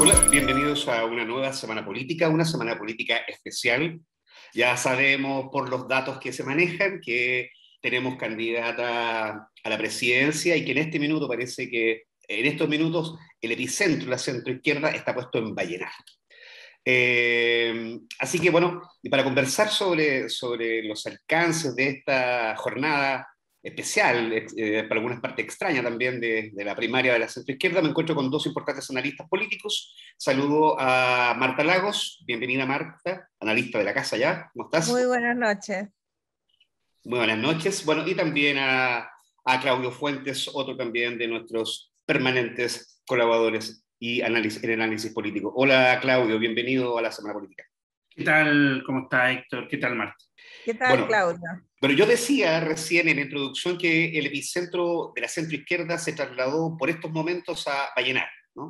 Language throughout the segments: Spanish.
Hola, bienvenidos a una nueva semana política especial. Ya sabemos por los datos que se manejan que tenemos candidata a la presidencia y que en este minuto parece que en estos minutos el epicentro, la centroizquierda, está puesto en Vallenar. Así que bueno, y para conversar sobre los alcances de esta jornada especial, para algunas partes extraña también de la primaria de la centroizquierda, me encuentro con dos importantes analistas políticos. Saludo a Marta Lagos, bienvenida Marta, analista de la casa ya, ¿cómo Muy estás? buenas noches. Muy buenas noches. Bueno, y también a Claudio Fuentes, otro también de nuestros permanentes colaboradores y en el análisis político. Hola Claudio, bienvenido a la Semana Política. ¿Qué tal? ¿Cómo está Héctor? ¿Qué tal, Marta? ¿Qué tal, Bueno, Claudia? pero yo decía recién en la introducción que el epicentro de la centroizquierda se trasladó por estos momentos a Vallenar, ¿no?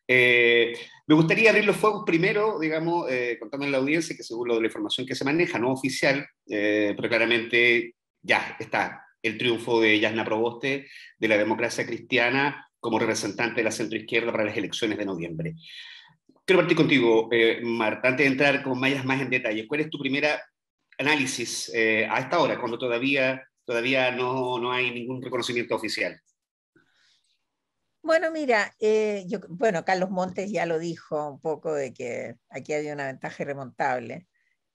Me gustaría abrir los fuegos primero, digamos, contando a la audiencia que según la información que se maneja, no oficial, pero claramente ya está el triunfo de Jasna Proboste de la democracia cristiana como representante de la centroizquierda para las elecciones de noviembre. Quiero partir contigo, Marta, antes de entrar con más en detalle. ¿Cuál es tu primera análisis a esta hora, cuando todavía no hay ningún reconocimiento oficial? Bueno, mira, Carlos Montes ya lo dijo un poco de que aquí había una ventaja irremontable.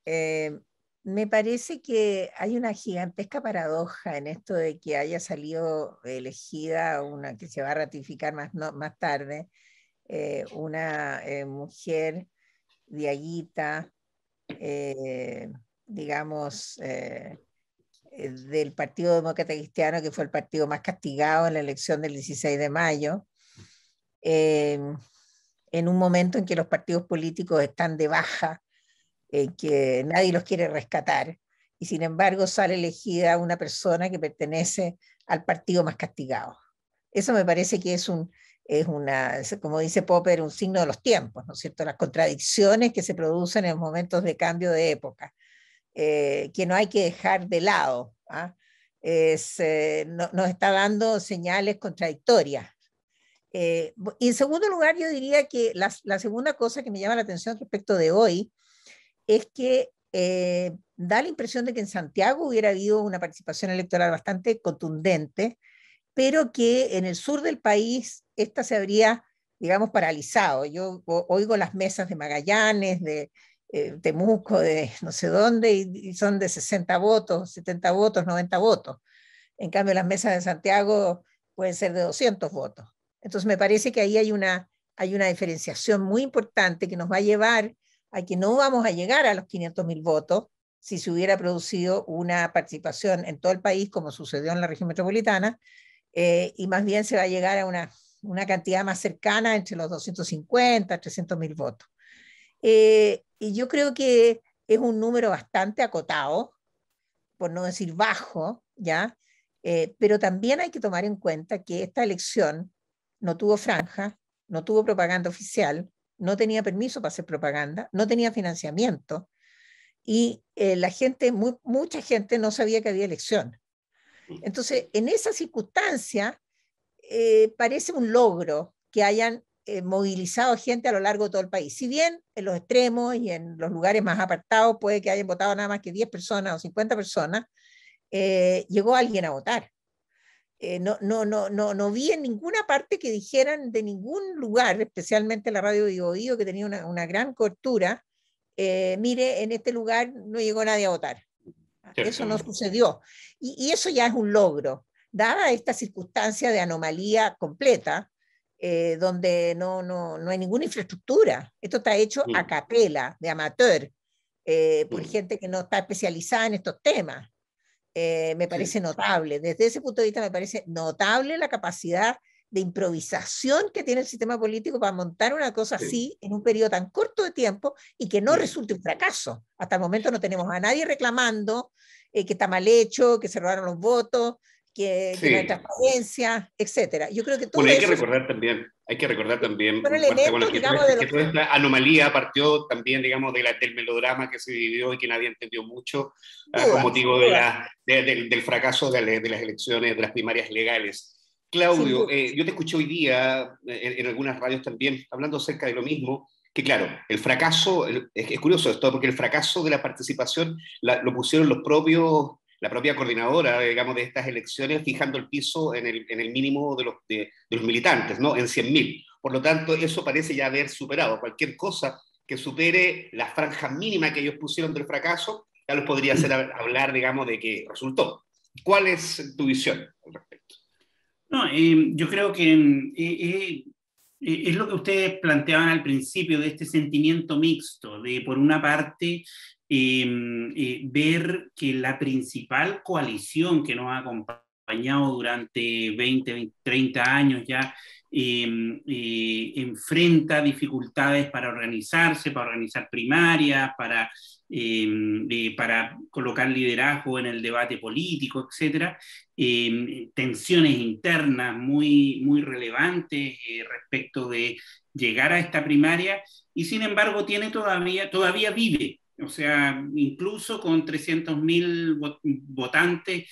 Eh, Me parece que hay una gigantesca paradoja en esto de que haya salido elegida una que se va a ratificar más tarde, una mujer diaguita, eh, digamos, del Partido Demócrata Cristiano, que fue el partido más castigado en la elección del 16 de mayo, eh, en un momento en que los partidos políticos están de baja, que nadie los quiere rescatar, y sin embargo sale elegida una persona que pertenece al partido más castigado. Eso me parece que como dice Popper, un signo de los tiempos, ¿no es cierto? Las contradicciones que se producen en momentos de cambio de época. Que no hay que dejar de lado. ¿Ah? Nos está dando señales contradictorias. Y en segundo lugar, yo diría que la segunda cosa que me llama la atención respecto de hoy es que da la impresión de que en Santiago hubiera habido una participación electoral bastante contundente, pero que en el sur del país esta se habría, digamos, paralizado. Yo oigo las mesas de Magallanes, de Temuco, de no sé dónde, y son de 60 votos, 70 votos, 90 votos. En cambio, las mesas de Santiago pueden ser de 200 votos. Entonces, me parece que ahí hay una diferenciación muy importante que nos va a llevar a que no vamos a llegar a los 500.000 votos si se hubiera producido una participación en todo el país, como sucedió en la región metropolitana, y más bien se va a llegar a una cantidad más cercana entre los 250, 300.000 votos. Y yo creo que es un número bastante acotado, por no decir bajo, ¿ya? Pero también hay que tomar en cuenta que esta elección no tuvo franja, no tuvo propaganda oficial, no tenía permiso para hacer propaganda, no tenía financiamiento, y mucha gente no sabía que había elección. Entonces, en esa circunstancia, parece un logro que hayan movilizado gente a lo largo de todo el país. Si bien en los extremos y en los lugares más apartados puede que hayan votado nada más que 10 personas o 50 personas, llegó alguien a votar. No vi en ninguna parte que dijeran de ningún lugar, especialmente la radio Vivo Vivo, que tenía una gran cobertura, mire, en este lugar no llegó nadie a votar. Eso no sucedió. Y eso ya es un logro. Dada esta circunstancia de anomalía completa, donde no hay ninguna infraestructura. Esto está hecho a capela, de amateur, por gente que no está especializada en estos temas. Me parece notable. Desde ese punto de vista me parece notable la capacidad de improvisación que tiene el sistema político para montar una cosa así en un periodo tan corto de tiempo y que no resulte un fracaso. Hasta el momento no tenemos a nadie reclamando que está mal hecho, que se robaron los votos, que no hay transparencia, etcétera. Yo creo que todo bueno, eso hay que recordar también, son Marta, elementos, bueno, digamos, de lo que toda esta anomalía partió también, digamos, del melodrama que se vivió y que nadie entendió mucho con motivo del fracaso de las elecciones, de las primarias legales. Sin Claudio, duda. yo te escuché hoy día en algunas radios también hablando acerca de lo mismo, que claro, el fracaso, es curioso esto, porque el fracaso de la participación lo pusieron los propios, la propia coordinadora, digamos, de estas elecciones, fijando el piso en el mínimo de los militantes, ¿no? En 100.000. Por lo tanto, eso parece ya haber superado. Cualquier cosa que supere la franja mínima que ellos pusieron del fracaso, ya los podría hacer hablar, digamos, de que resultó. ¿Cuál es tu visión al respecto? No, yo creo que es lo que ustedes planteaban al principio de este sentimiento mixto, de por una parte ver que la principal coalición que nos ha acompañado durante 20, 30 años ya enfrenta dificultades para organizarse, para organizar primarias, para colocar liderazgo en el debate político, etcétera, tensiones internas muy relevantes respecto de llegar a esta primaria y sin embargo todavía vive. O sea, incluso con 300.000 votantes,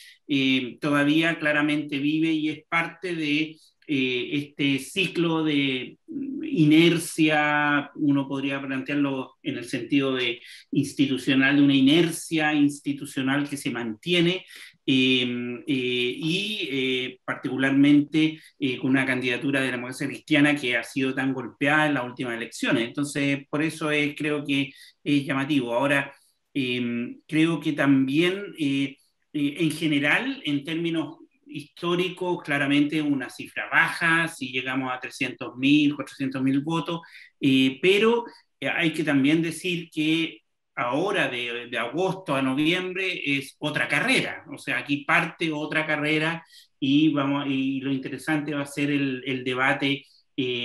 todavía claramente vive y es parte de este ciclo de inercia, uno podría plantearlo en el sentido de institucional, de una inercia institucional que se mantiene particularmente con una candidatura de la democracia cristiana que ha sido tan golpeada en las últimas elecciones. Entonces, por eso creo que es llamativo. Ahora, creo que también, en general, en términos históricos, claramente una cifra baja, si llegamos a 300.000, 400.000 votos, pero hay que también decir que ahora de agosto a noviembre es otra carrera, o sea, aquí parte otra carrera y lo interesante va a ser el debate,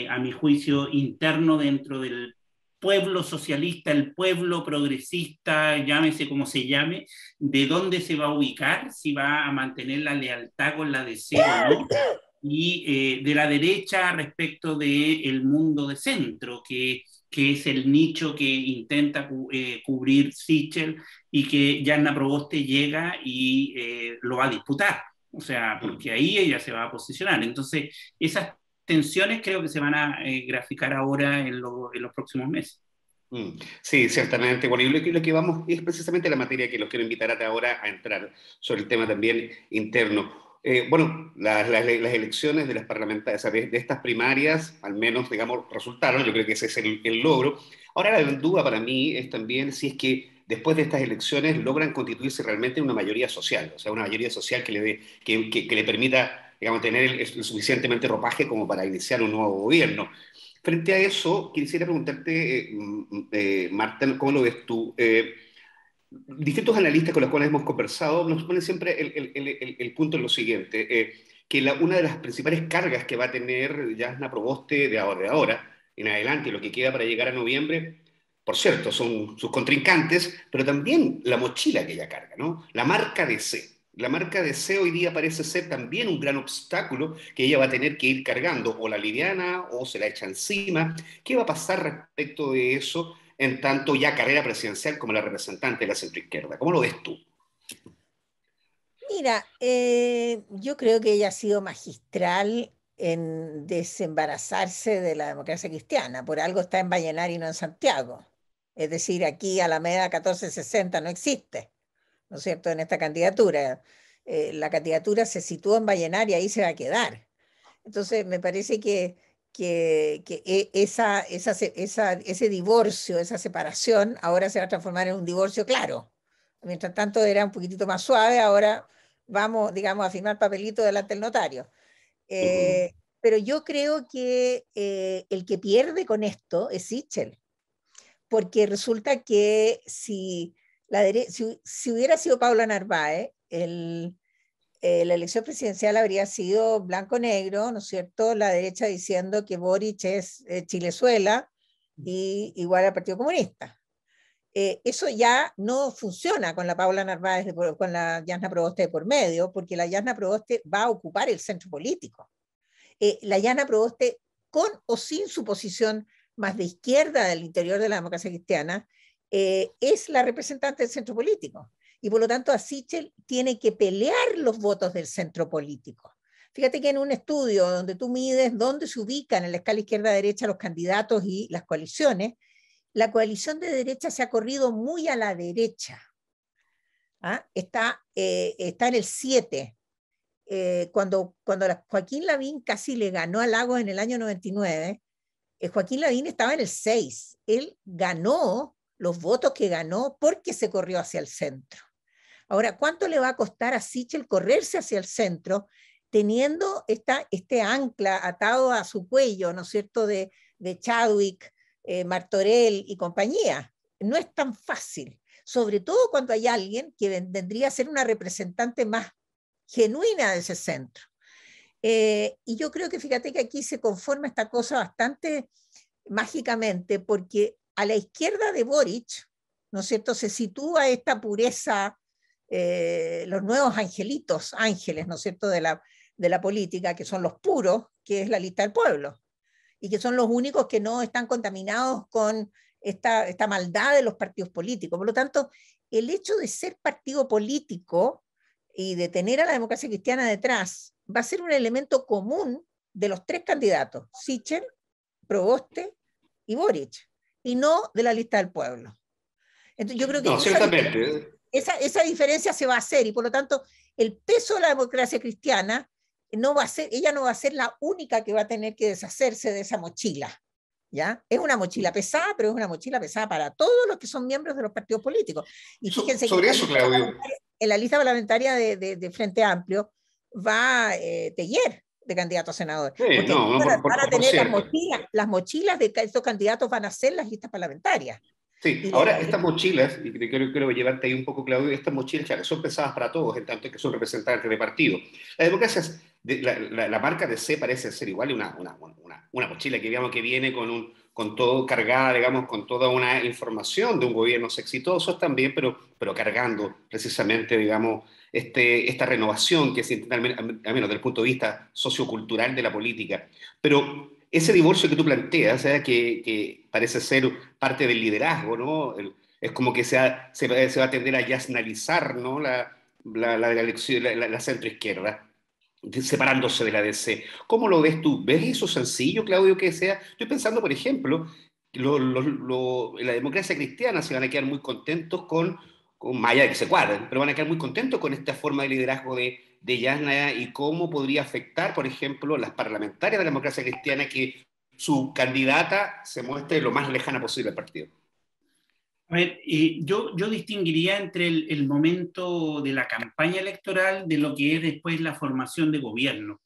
a mi juicio, interno dentro del pueblo socialista, el pueblo progresista, llámese como se llame, de dónde se va a ubicar, si va a mantener la lealtad con la DC o no, y de la derecha respecto del mundo de centro, que es el nicho que intenta cubrir Sichel y que Jana Proboste llega y lo va a disputar. O sea, porque ahí ella se va a posicionar. Entonces, esas tensiones creo que se van a graficar ahora en los próximos meses. Sí, ciertamente. Bueno, y lo que vamos es precisamente la materia que los quiero invitar a ahora a entrar sobre el tema también interno. Bueno, las elecciones de las parlamentarias, o sea, de estas primarias, al menos, digamos, resultaron, yo creo que ese es el logro. Ahora la duda para mí es también si es que después de estas elecciones logran constituirse realmente una mayoría social, o sea, una mayoría social que le dé, que le permita, digamos, tener el suficientemente ropaje como para iniciar un nuevo gobierno. Frente a eso, quisiera preguntarte, Marta, ¿cómo lo ves tú? Distintos analistas con los cuales hemos conversado nos ponen siempre el punto en lo siguiente, que una de las principales cargas que va a tener Jasna Proboste de ahora en adelante, lo que queda para llegar a noviembre, por cierto, son sus contrincantes, pero también la mochila que ella carga, ¿no? La marca DC. La marca DC hoy día parece ser también un gran obstáculo que ella va a tener que ir cargando, o la liviana o se la echa encima. ¿Qué va a pasar respecto de eso en tanto ya carrera presidencial como la representante de la centroizquierda? ¿Cómo lo ves tú? Mira, yo creo que ella ha sido magistral en desembarazarse de la democracia cristiana. Por algo está en Vallenar y no en Santiago. Es decir, aquí Alameda 1460 no existe, ¿no es cierto?, en esta candidatura. La candidatura se sitúa en Vallenar y ahí se va a quedar. Entonces, me parece ese divorcio, esa separación, ahora se va a transformar en un divorcio claro. Mientras tanto era un poquitito más suave, ahora vamos, digamos, a firmar papelito delante del notario. Uh -huh. Pero yo creo que el que pierde con esto es Sichel, porque resulta que si hubiera sido Paula Narváez, la elección presidencial habría sido blanco-negro, ¿no es cierto? La derecha diciendo que Boric es Chilezuela y igual al Partido Comunista. Eso ya no funciona con la Paula Narváez, con la Jasna Proboste de por medio, porque la Jasna Proboste va a ocupar el centro político. La Jasna Proboste, con o sin su posición más de izquierda del interior de la democracia cristiana, es la representante del centro político. Y por lo tanto, a Sichel tiene que pelear los votos del centro político. Fíjate que en un estudio donde tú mides dónde se ubican en la escala izquierda-derecha los candidatos y las coaliciones, la coalición de derecha se ha corrido muy a la derecha. ¿Ah? Está en el 7. Cuando Joaquín Lavín casi le ganó a Lagos en el año 99, Joaquín Lavín estaba en el 6. Él ganó los votos que ganó porque se corrió hacia el centro. Ahora, ¿cuánto le va a costar a Sichel correrse hacia el centro teniendo este ancla atado a su cuello, ¿no es cierto?, de Chadwick, Martorell y compañía? No es tan fácil, sobre todo cuando hay alguien que vendría a ser una representante más genuina de ese centro. Y yo creo que fíjate que aquí se conforma esta cosa bastante mágicamente, porque a la izquierda de Boric, ¿no es cierto?, se sitúa esta pureza, los nuevos ángeles, ¿no es cierto?, de la política, que son los puros, que es la lista del pueblo, y que son los únicos que no están contaminados con esta maldad de los partidos políticos. Por lo tanto, el hecho de ser partido político y de tener a la democracia cristiana detrás va a ser un elemento común de los tres candidatos, Sichel, Proboste y Boric, y no de la lista del pueblo. Entonces yo creo que No, ciertamente. Esa diferencia se va a hacer, y por lo tanto el peso de la democracia cristiana ella no va a ser la única que va a tener que deshacerse de esa mochila. ¿Ya? Es una mochila pesada, pero es una mochila pesada para todos los que son miembros de los partidos políticos. Y fíjense sobre que eso, Claudio, en la lista parlamentaria de Frente Amplio va Teller de candidato a senador. sí, Porque no, van a por tener cierto. las mochilas de estos candidatos van a ser las listas parlamentarias. Sí, ahora estas mochilas, y quiero llevarte ahí un poco, Claudio, estas mochilas, claro, son pesadas para todos, en tanto que son representantes de partido. La democracia, la marca de C parece ser igual una mochila que, digamos, que viene con todo cargada, digamos, con toda una información de un gobierno exitoso también, pero cargando precisamente, digamos, esta renovación que se intenta, al menos desde el punto de vista sociocultural de la política. Pero ese divorcio que tú planteas, que parece ser parte del liderazgo, ¿no? Es como que se va a tender a nacionalizar, ¿no?, la centroizquierda, separándose de la DC. ¿Cómo lo ves tú? ¿Ves eso sencillo, Claudio, que sea? Estoy pensando, por ejemplo, en la democracia cristiana se van a quedar muy contentos más allá de que se cuadren, pero van a quedar muy contentos con esta forma de liderazgo de Yasna, y cómo podría afectar, por ejemplo, las parlamentarias de la democracia cristiana, que su candidata se muestre lo más lejana posible al partido. A ver, yo distinguiría entre el momento de la campaña electoral de lo que es después la formación de gobierno.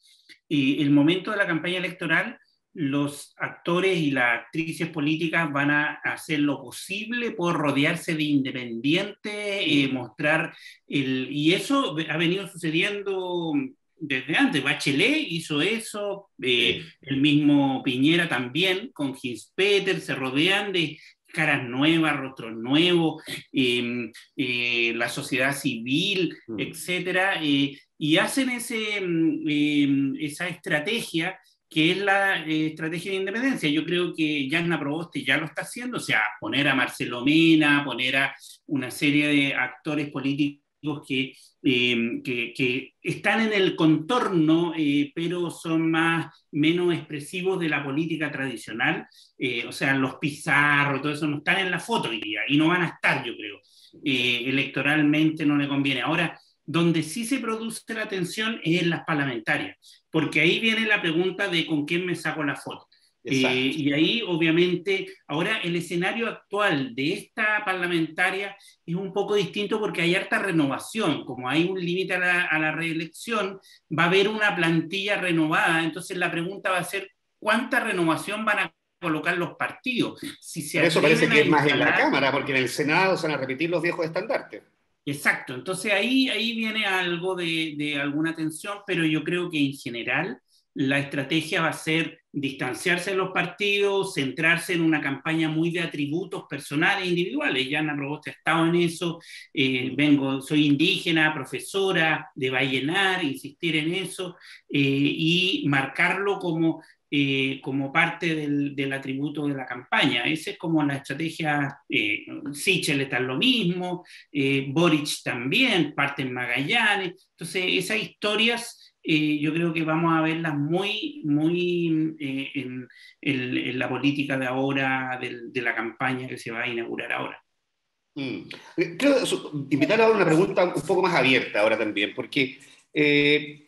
El momento de la campaña electoral, los actores y las actrices políticas van a hacer lo posible por rodearse de independientes, mostrar y eso ha venido sucediendo desde antes. Bachelet hizo eso, el mismo Piñera también, con Ginspeter, se rodean de caras nuevas, rostros nuevos, la sociedad civil, etcétera, y hacen esa estrategia que es la estrategia de independencia. Yo creo que Yasna Proboste ya lo está haciendo, o sea, poner a Marcelo Mena, poner a una serie de actores políticos que están en el contorno, pero son menos expresivos de la política tradicional, o sea, los Pizarro, todo eso no están en la foto hoy día, y no van a estar, yo creo. Electoralmente no le conviene. Ahora, donde sí se produce la tensión es en las parlamentarias, porque ahí viene la pregunta de con quién me saco la foto. Y ahí, obviamente, ahora el escenario actual de esta parlamentaria es un poco distinto porque hay harta renovación. Como hay un límite a la reelección, va a haber una plantilla renovada. Entonces la pregunta va a ser, ¿cuánta renovación van a colocar los partidos? Si se Por eso parece que es más en la instalar... Cámara, porque en el Senado se van a repetir los viejos estandartes. Exacto, entonces ahí viene algo de alguna tensión, pero yo creo que en general la estrategia va a ser distanciarse de los partidos, centrarse en una campaña muy de atributos personales e individuales. Yasna Proboste ha estado en eso, soy indígena, profesora de Vallenar, insistir en eso, y marcarlo como parte del atributo de la campaña. Esa es como la estrategia. Sichel está en lo mismo, Boric también, parte en Magallanes. Entonces, esas historias yo creo que vamos a verlas muy en la política de ahora, de la campaña que se va a inaugurar ahora. Mm. Creo invitar a una pregunta un poco más abierta ahora también, porque,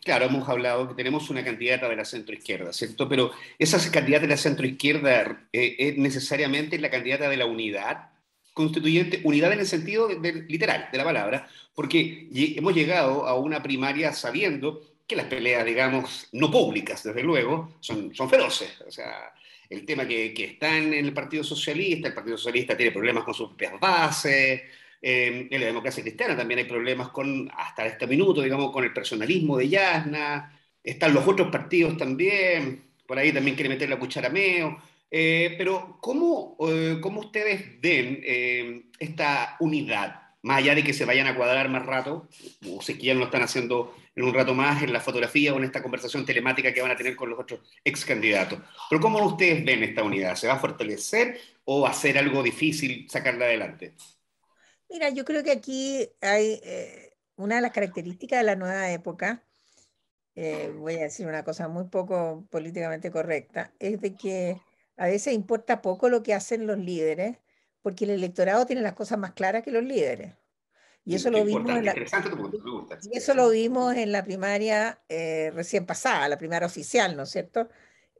claro, hemos hablado que tenemos una candidata de la centroizquierda, ¿cierto? Pero esa candidata de la centroizquierda es necesariamente la candidata de la unidad constituyente, unidad en el sentido literal de la palabra, porque hemos llegado a una primaria sabiendo que las peleas, digamos, no públicas, desde luego, son feroces. O sea, el tema que está en el el Partido Socialista tiene problemas con sus propias bases, en la democracia cristiana también hay problemas con, hasta este minuto, digamos, con el personalismo de Yasna, están los otros partidos también, por ahí también quiere meter la cuchara Meo, pero ¿cómo ustedes ven esta unidad? Más allá de que se vayan a cuadrar más rato, o si es que ya no lo están haciendo en un rato más en la fotografía o en esta conversación telemática que van a tener con los otros ex candidatos. Pero ¿cómo ustedes ven esta unidad? ¿Se va a fortalecer o va a ser algo difícil sacarla adelante? Mira, yo creo que aquí hay una de las características de la nueva época, voy a decir una cosa muy poco políticamente correcta, es de que a veces importa poco lo que hacen los líderes, porque el electorado tiene las cosas más claras que los líderes. Y eso Qué lo vimos importante, interesante tu punto, me gusta. y eso lo vimos en la primaria recién pasada, la primaria oficial, ¿no es cierto?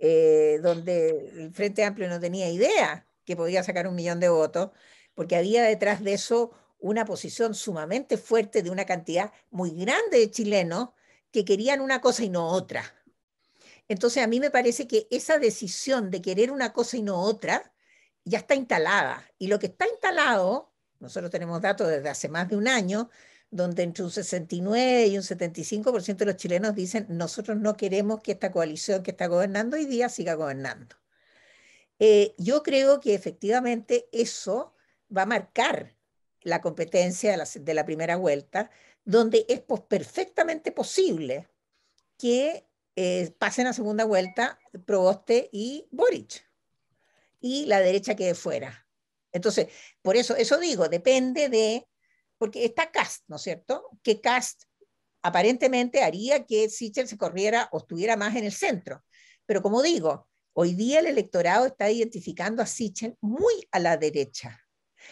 Donde el Frente Amplio no tenía idea que podía sacar 1 millón de votos, porque había detrás de eso una posición sumamente fuerte de una cantidad muy grande de chilenos que querían una cosa y no otra. Entonces a mí me parece que esa decisión de querer una cosa y no otra ya está instalada. Y lo que está instalado, nosotros tenemos datos desde hace más de un año, donde entre un 69 y un 75% de los chilenos dicen, nosotros no queremos que esta coalición que está gobernando hoy día siga gobernando. Yo creo que efectivamente eso va a marcar la competencia de la primera vuelta, donde es perfectamente posible que pasen a segunda vuelta Proboste y Boric y la derecha quede fuera. Entonces, por eso digo, depende de, porque está Cast, ¿no es cierto? Que Cast aparentemente haría que Sichel se corriera o estuviera más en el centro. Pero como digo, hoy día el electorado está identificando a Sichel muy a la derecha.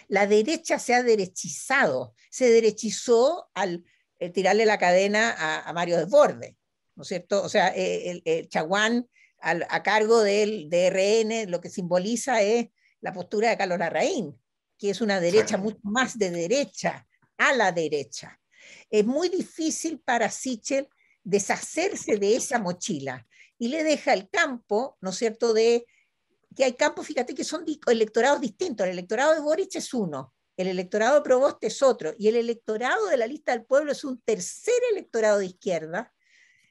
La derecha se ha derechizado, se derechizó al tirarle la cadena a Mario Desbordes, ¿no es cierto? O sea, el Chaguán a cargo del DRN lo que simboliza es la postura de Carlos Larraín, que es una derecha Exacto. mucho más de derecha, a la derecha. Es muy difícil para Sichel deshacerse de esa mochila y le deja el campo, ¿no es cierto?, de que hay campos, fíjate que son electorados distintos. El electorado de Boric es uno, el electorado de Proboste es otro, y el electorado de la lista del pueblo es un tercer electorado de izquierda,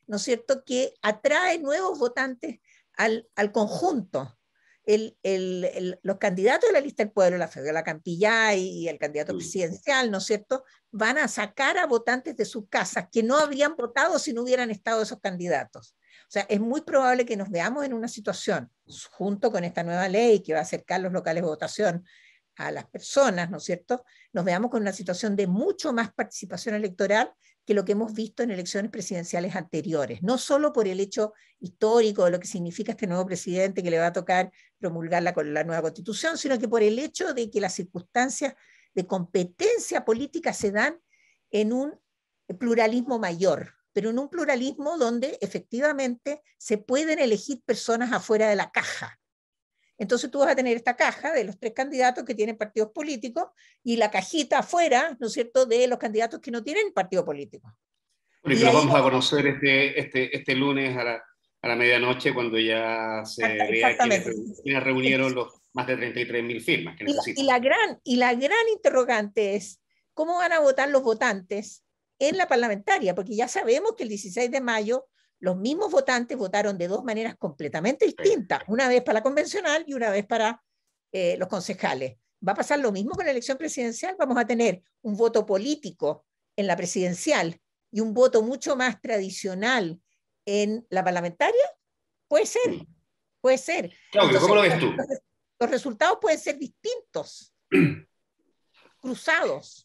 ¿no es cierto?, que atrae nuevos votantes al conjunto. Los candidatos de la lista del pueblo, la Fabiola Campillay y el candidato presidencial, ¿no es cierto?, van a sacar a votantes de sus casas que no habrían votado si no hubieran estado esos candidatos. O sea, es muy probable que nos veamos en una situación, junto con esta nueva ley que va a acercar los locales de votación a las personas, ¿no es cierto?, nos veamos con una situación de mucho más participación electoral que lo que hemos visto en elecciones presidenciales anteriores, no solo por el hecho histórico de lo que significa este nuevo presidente que le va a tocar promulgar la nueva constitución, sino que por el hecho de que las circunstancias de competencia política se dan en un pluralismo mayor, pero en un pluralismo donde efectivamente se pueden elegir personas afuera de la caja. Entonces tú vas a tener esta caja de los 3 candidatos que tienen partidos políticos y la cajita afuera, ¿no es cierto?, de los candidatos que no tienen partido político. Bueno, y Y que lo ahí, vamos a conocer este lunes a la medianoche cuando ya se vea exactamente. quiénes reunieron los más de 33.000 firmas que necesitan. Y la gran interrogante es, ¿cómo van a votar los votantes en la parlamentaria? Porque ya sabemos que el 16 de mayo los mismos votantes votaron de 2 maneras completamente distintas, una vez para la convencional y una vez para los concejales. Va a pasar lo mismo con la elección presidencial, vamos a tener un voto político en la presidencial y un voto mucho más tradicional en la parlamentaria. Puede ser, puede ser. Claudio, ¿cómo Entonces, lo ves tú? los resultados pueden ser distintos, cruzados.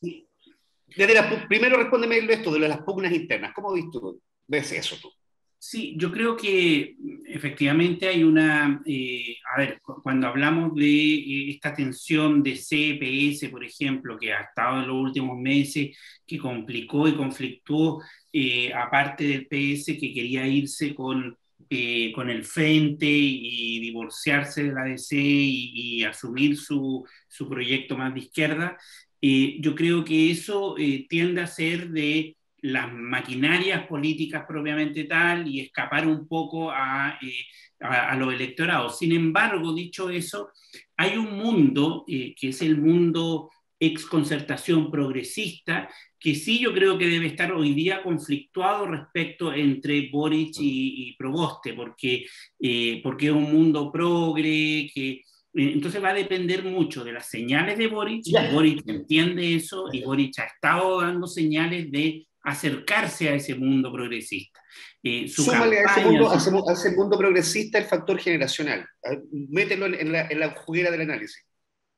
Primero respóndeme esto de las pugnas internas. ¿Cómo ves eso tú? Sí, yo creo que efectivamente hay una, a ver, cuando hablamos de esta tensión de CPS, por ejemplo, que ha estado en los últimos meses, que complicó y conflictuó, aparte del PS que quería irse con el frente y divorciarse de la DC y asumir su proyecto más de izquierda, yo creo que eso tiende a ser de las maquinarias políticas propiamente tal y escapar un poco a los electorados. Sin embargo, dicho eso, hay un mundo que es el mundo ex concertación progresista, que sí yo creo que debe estar hoy día conflictuado respecto entre Boric y Proboste, porque es un mundo progre, que entonces va a depender mucho de las señales de Boric, y Boric entiende eso, y Boric ha estado dando señales de acercarse a ese mundo progresista. Su Súmale a ese campaña, mundo, a ese mundo progresista el factor generacional. Mételo en la juguera del análisis.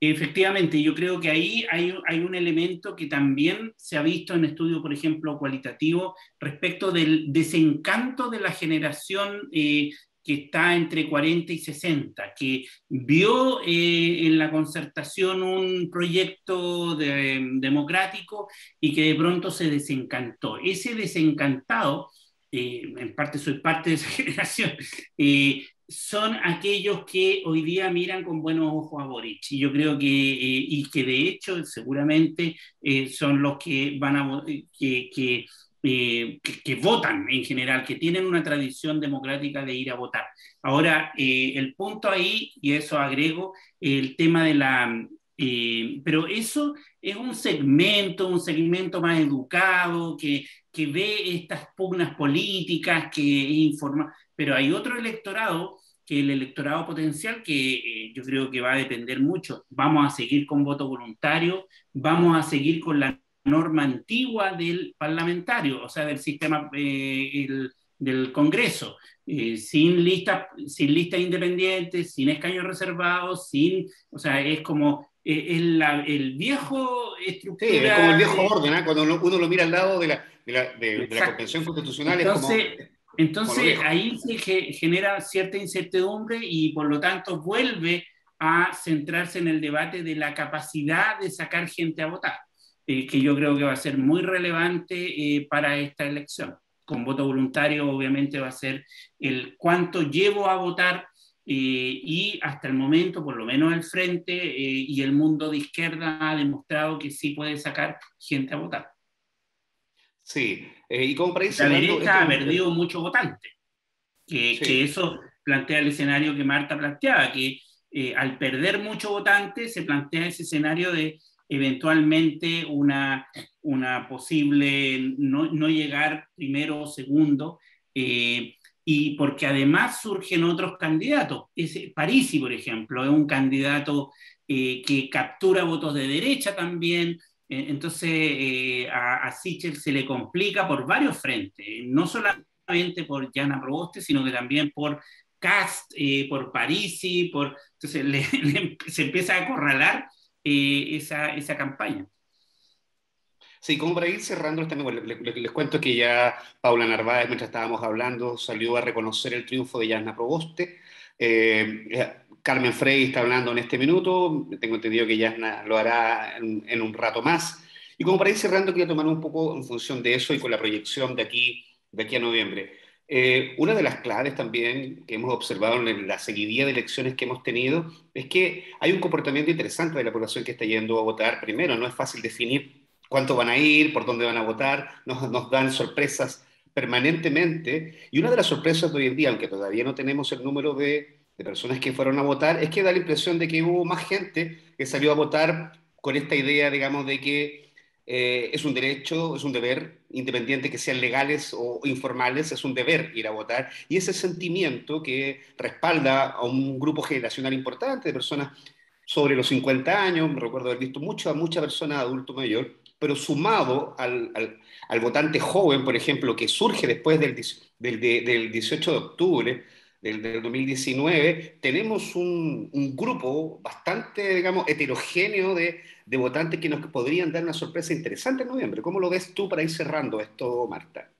efectivamente, yo creo que ahí hay un elemento que también se ha visto en estudios, por ejemplo, cualitativos, respecto del desencanto de la generación que está entre 40 y 60, que vio en la concertación un proyecto democrático y que de pronto se desencantó. Ese desencantado, en parte soy parte de esa generación, son aquellos que hoy día miran con buenos ojos a Boric. Y yo creo y que de hecho seguramente son los que van a que votan en general, que tienen una tradición democrática de ir a votar. Ahora, el punto ahí, y eso agrego, el tema de la... pero eso es un segmento más educado, que ve estas pugnas políticas, que informa, pero hay otro electorado, que el electorado potencial, que yo creo que va a depender mucho. Vamos a seguir con voto voluntario, vamos a seguir con la norma antigua del parlamentario, o sea, del sistema del Congreso, sin listas independientes, sin escaños reservados, o sea, es como el viejo Sí, es como el estructura. viejo orden, ¿eh? Cuando uno lo mira al lado de la Exacto. Convención Constitucional, Entonces, es como lo viejo. ahí se genera cierta incertidumbre y por lo tanto vuelve a centrarse en el debate de la capacidad de sacar gente a votar, que yo creo que va a ser muy relevante para esta elección. Con voto voluntario obviamente va a ser el cuánto llevo a votar, y hasta el momento, por lo menos el Frente y el mundo de izquierda ha demostrado que sí puede sacar gente a votar. Sí, y como para ir La cerrando, derecha ha perdido mucho votante, que sí, eso plantea el escenario que Marta planteaba, que al perder mucho votante se plantea ese escenario de eventualmente una posible no llegar primero o segundo, y porque además surgen otros candidatos. Parisi, por ejemplo, es un candidato que captura votos de derecha también. Entonces, a Sichel se le complica por varios frentes, no solamente por Jana Proboste, sino que también por Cast, por Parisi, entonces se empieza a acorralar esa campaña. sí, como para ir cerrando, también, bueno, les cuento que ya Paula Narváez, mientras estábamos hablando, salió a reconocer el triunfo de Yasna Proboste. Carmen Frey está hablando en este minuto, tengo entendido que Yasna lo hará en un rato más. Y como para ir cerrando, quería tomar un poco en función de eso y con la proyección de aquí a noviembre. Una de las claves también que hemos observado en la seguidilla de elecciones que hemos tenido es que hay un comportamiento interesante de la población que está yendo a votar. Primero, no es fácil definir cuánto van a ir, por dónde van a votar, nos dan sorpresas permanentemente. Y una de las sorpresas de hoy en día, aunque todavía no tenemos el número de personas que fueron a votar, es que da la impresión de que hubo más gente que salió a votar con esta idea, digamos, de que es un derecho, es un deber, independiente que sean legales o informales, es un deber ir a votar. Y ese sentimiento que respalda a un grupo generacional importante de personas sobre los 50 años, me recuerdo haber visto mucha persona adulto mayor, pero sumado al votante joven, por ejemplo, que surge después del 18 de octubre del 2019, tenemos un grupo bastante, digamos, heterogéneo de votantes que nos podrían dar una sorpresa interesante en noviembre. ¿Cómo lo ves tú para ir cerrando esto, Marta?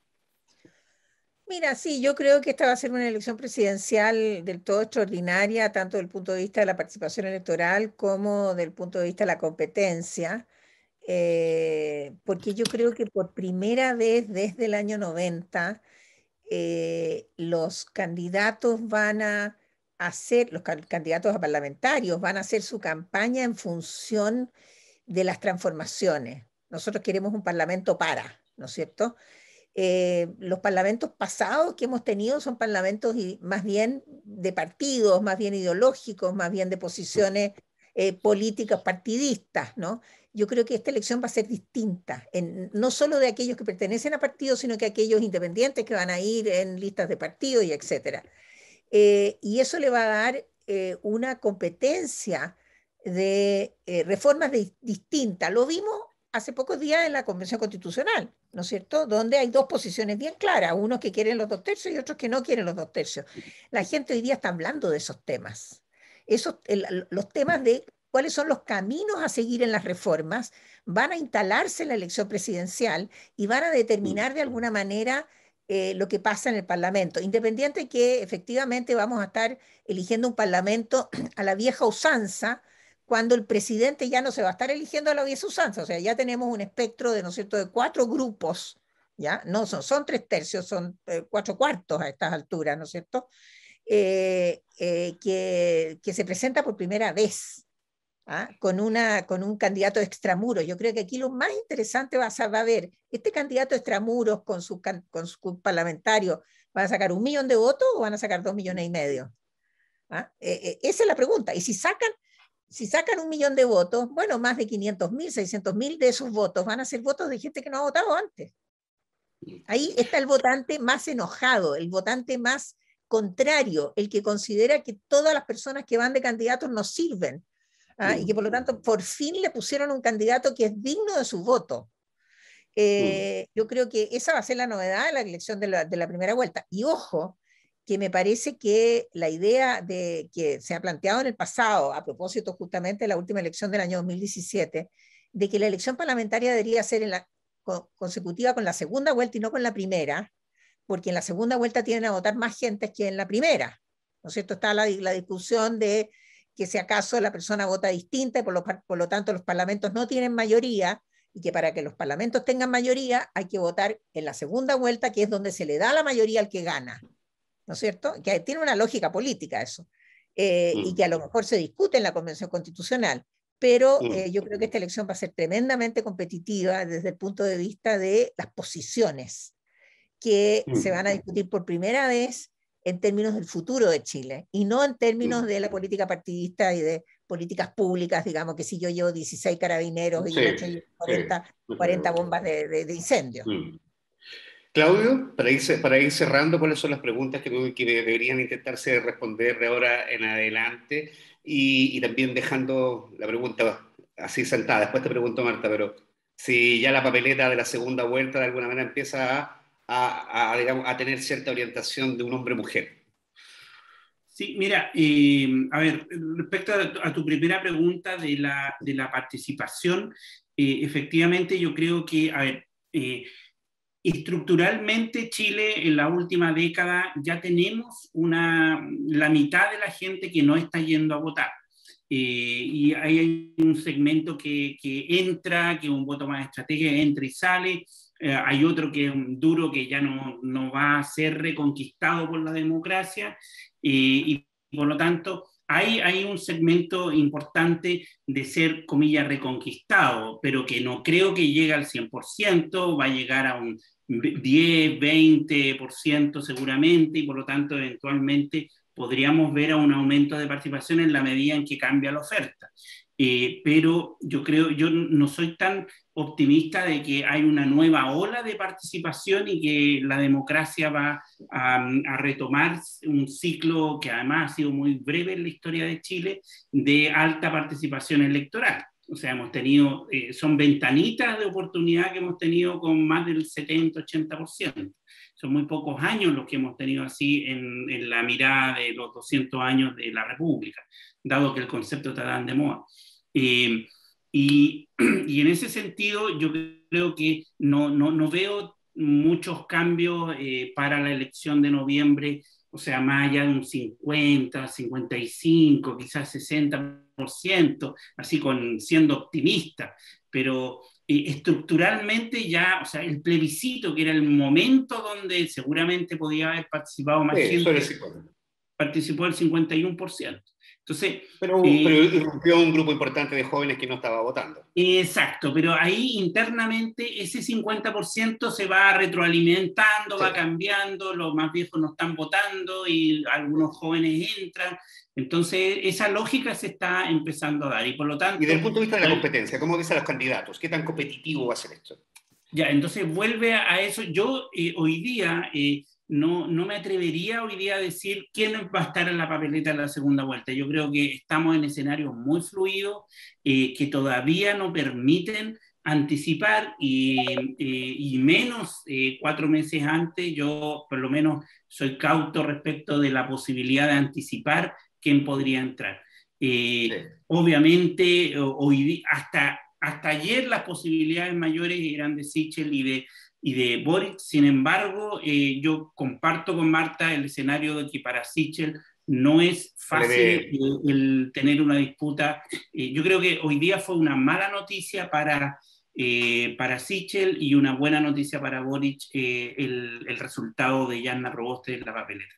Mira, sí, yo creo que esta va a ser una elección presidencial del todo extraordinaria, tanto desde el punto de vista de la participación electoral como del punto de vista de la competencia, porque yo creo que por primera vez desde el año 90 los candidatos van a hacer, candidatos a parlamentarios van a hacer su campaña en función de las transformaciones. Nosotros queremos un parlamento ¿no es cierto? Los parlamentos pasados que hemos tenido son parlamentos más bien de partidos, más bien ideológicos, más bien de posiciones políticas partidistas, ¿no? Yo creo que esta elección va a ser distinta, no solo de aquellos que pertenecen a partidos, sino que aquellos independientes que van a ir en listas de partidos y etcétera. Y eso le va a dar una competencia de reformas distintas. Lo vimos hace pocos días en la Convención Constitucional, ¿no es cierto? Donde hay dos posiciones bien claras, unos que quieren los 2/3 y otros que no quieren los 2/3. La gente hoy día está hablando de esos temas. Los temas de cuáles son los caminos a seguir en las reformas van a instalarse en la elección presidencial y van a determinar de alguna manera lo que pasa en el Parlamento, independiente que efectivamente vamos a estar eligiendo un Parlamento a la vieja usanza, cuando el presidente ya no se va a estar eligiendo a la vieja usanza, o sea, ya tenemos un espectro de, ¿no es cierto?, de 4 grupos, ¿ya? No son 3/3, son 4/4 a estas alturas, ¿no es cierto?, que se presenta por primera vez. ¿Ah? Con un candidato extramuros. Yo creo que aquí lo más interesante va a ver, este candidato extramuros con su parlamentario, ¿van a sacar 1 millón de votos o van a sacar 2,5 millones? ¿Ah? Esa es la pregunta. Y si sacan 1 millón de votos, bueno, más de 500.000, 600.000 de esos votos van a ser votos de gente que no ha votado antes. Ahí está el votante más enojado, el votante más contrario, el que considera que todas las personas que van de candidatos no sirven. Y que por lo tanto por fin le pusieron un candidato que es digno de su voto. Yo creo que esa va a ser la novedad de la elección de la primera vuelta. Y ojo, que me parece que la idea de que se ha planteado en el pasado, a propósito justamente de la última elección del año 2017, de que la elección parlamentaria debería ser consecutiva con la segunda vuelta y no con la primera, porque en la segunda vuelta tienen a votar más gente que en la primera. ¿No es cierto? Está la discusión de que si acaso la persona vota distinta y por lo tanto los parlamentos no tienen mayoría, y que para que los parlamentos tengan mayoría hay que votar en la segunda vuelta, que es donde se le da la mayoría al que gana, ¿no es cierto? Que tiene una lógica política eso, y que a lo mejor se discute en la Convención Constitucional, pero yo creo que esta elección va a ser tremendamente competitiva desde el punto de vista de las posiciones que se van a discutir por primera vez en términos del futuro de Chile y no en términos de la política partidista y de políticas públicas, digamos que si yo llevo 16 carabineros y el otro lleva 40 bombas de incendio. Claudio, para ir cerrando, ¿cuáles son las preguntas que deberían intentarse responder de ahora en adelante? Y también dejando la pregunta así sentada, después te pregunto, Marta, pero si ya la papeleta de la segunda vuelta de alguna manera empieza digamos, a tener cierta orientación de un hombre-mujer. Sí, mira, a ver, respecto a tu primera pregunta de la participación, efectivamente yo creo que, a ver, estructuralmente Chile en la última década ya tenemos la mitad de la gente que no está yendo a votar. Y hay un segmento que entra, que es un voto más estratégico, entra y sale. Hay otro que es un duro que ya no va a ser reconquistado por la democracia. Y por lo tanto hay un segmento importante de ser, comillas, reconquistado, pero que no creo que llegue al 100%, va a llegar a un 10, 20% seguramente, y por lo tanto eventualmente podríamos ver a un aumento de participación en la medida en que cambia la oferta. Pero yo no soy tan optimista de que hay una nueva ola de participación y que la democracia va a retomar un ciclo que además ha sido muy breve en la historia de Chile, de alta participación electoral. O sea, hemos tenido, son ventanitas de oportunidad que hemos tenido con más del 70-80%. Son muy pocos años los que hemos tenido así en la mirada de los 200 años de la República, dado que el concepto está tan de moda. Y en ese sentido yo creo que no veo muchos cambios para la elección de noviembre, o sea, más allá de un 50, 55, quizás 60%, así siendo optimista, pero estructuralmente ya, o sea, el plebiscito, que era el momento donde seguramente podía haber participado más gente, participó el 51%. Entonces, pero irrumpió un grupo importante de jóvenes que no estaba votando. Exacto, pero ahí internamente ese 50% se va retroalimentando, sí, va cambiando, los más viejos no están votando y algunos jóvenes entran. Entonces, esa lógica se está empezando a dar y por lo tanto... Y desde el punto de vista de la competencia, ¿cómo ves a los candidatos? ¿Qué tan competitivo va a ser esto? Ya, entonces vuelve a eso. Yo hoy día... no me atrevería hoy día a decir quién va a estar en la papeleta en la segunda vuelta. Yo creo que estamos en escenarios muy fluidos que todavía no permiten anticipar y menos 4 meses antes. Yo por lo menos soy cauto respecto de la posibilidad de anticipar quién podría entrar. Sí. Obviamente hoy hasta ayer las posibilidades mayores eran de Sichel y de Boric. Sin embargo, yo comparto con Marta el escenario de que para Sichel no es fácil el tener una disputa. Yo creo que hoy día fue una mala noticia para Sichel y una buena noticia para Boric el resultado de Yanna Proboste en la papeleta.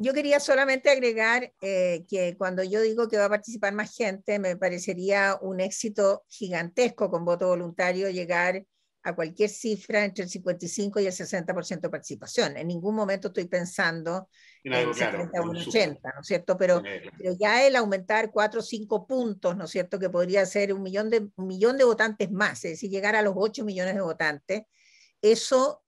Yo quería solamente agregar que cuando yo digo que va a participar más gente, me parecería un éxito gigantesco con voto voluntario llegar a cualquier cifra entre el 55 y el 60% de participación. En ningún momento estoy pensando en 70 o 80, ¿no es cierto? Pero ya el aumentar 4 o 5 puntos, ¿no es cierto? Que podría ser un millón de votantes más, es decir, llegar a los 8 millones de votantes, eso...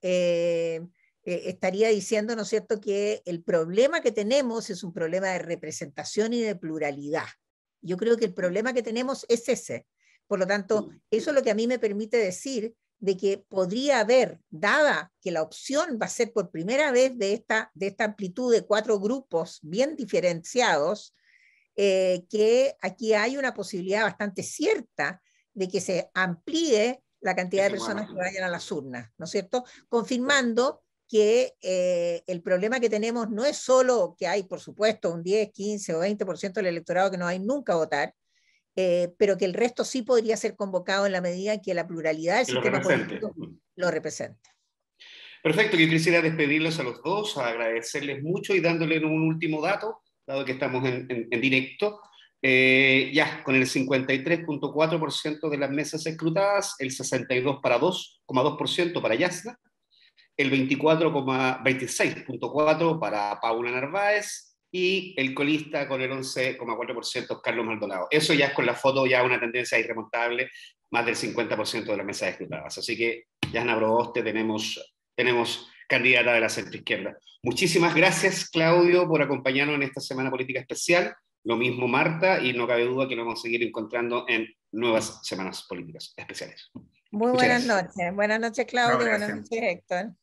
estaría diciendo, ¿no es cierto?, que el problema que tenemos es un problema de representación y de pluralidad. Yo creo que el problema que tenemos es ese. Por lo tanto, eso es lo que a mí me permite decir de que podría haber, dada que la opción va a ser por primera vez de esta amplitud de 4 grupos bien diferenciados, que aquí hay una posibilidad bastante cierta de que se amplíe la cantidad de personas que vayan a las urnas, ¿no es cierto?, confirmando que el problema que tenemos no es solo que hay, por supuesto, un 10, 15 o 20% del electorado que no hay nunca a votar, pero que el resto sí podría ser convocado en la medida en que la pluralidad del sistema político lo represente. Perfecto, yo quisiera despedirles a los dos, agradecerles mucho y dándoles un último dato, dado que estamos en directo. Ya, con el 53.4% de las mesas escrutadas, el 62,2% para Yasna, el 26.4% para Paula Narváez y el colista con el 11,4% Carlos Maldonado. Eso ya es con la foto ya una tendencia irremontable, más del 50% de las mesas escrutadas. Así que, Yanna Proboste, tenemos candidata de la centroizquierda. Muchísimas gracias, Claudio, por acompañarnos en esta Semana Política Especial. Lo mismo Marta, y no cabe duda que nos vamos a seguir encontrando en nuevas Semanas Políticas Especiales. Muy buenas noches. Buenas noches, Claudio. Buenas noches, Héctor.